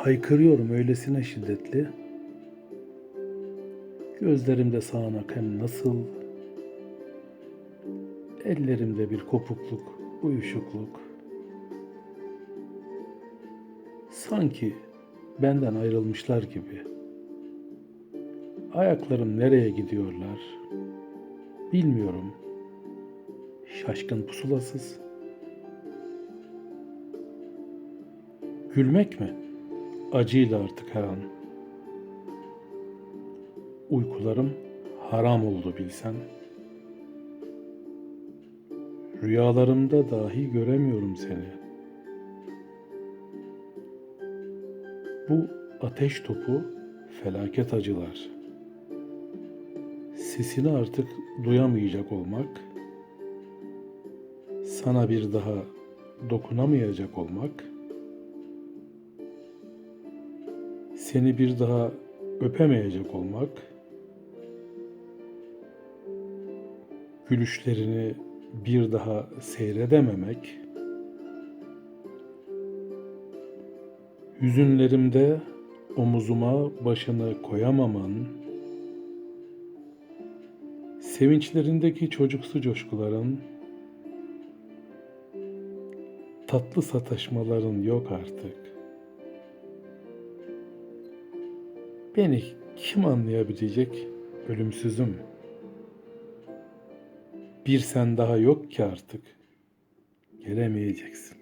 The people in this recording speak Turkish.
Haykırıyorum öylesine şiddetli, gözlerimde sağanak hem nasıl, ellerimde bir kopukluk, uyuşukluk. Sanki benden ayrılmışlar gibi. Ayaklarım nereye gidiyorlar bilmiyorum. Şaşkın pusulasız. Gülmek mi? Acıyla artık her an. Uykularım haram oldu bilsen. Rüyalarımda dahi göremiyorum seni. Bu ateş topu felaket acılar. Sesini artık duyamayacak olmak, sana bir daha dokunamayacak olmak, seni bir daha öpemeyecek olmak, gülüşlerini bir daha seyredememek, hüzünlerimde omuzuma başını koyamaman, sevinçlerindeki çocuksu coşkuların, tatlı sataşmaların yok artık. Beni kim anlayabilecek ölümsüzüm? Bir sen daha yok ki artık, gelemeyeceksin.